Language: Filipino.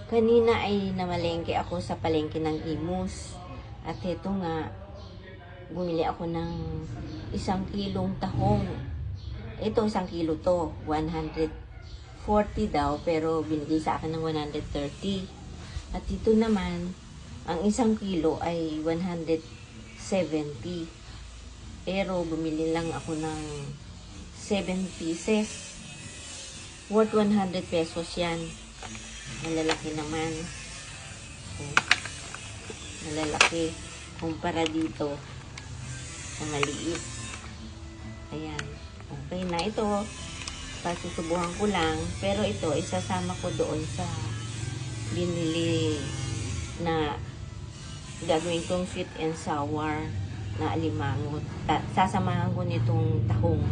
Kanina ay namalengke ako sa palengke ng Imus. At ito nga, bumili ako ng 1 kilong tahong. Ito, 1 kilo to. 140 daw, pero binigay sa akin ng 130. At ito naman, ang 1 kilo ay 170. Pero bumili lang ako ng 7 pieces. Worth 100 pesos yan. Malalaki naman. Malalaki. Kumpara dito na maliit. Ayan. Okay na ito. Pasusubuhan ko lang. Pero ito, isasama ko doon sa binili na gagawin kong sweet and sour na alimango. Sasamahan ko nitong tahong.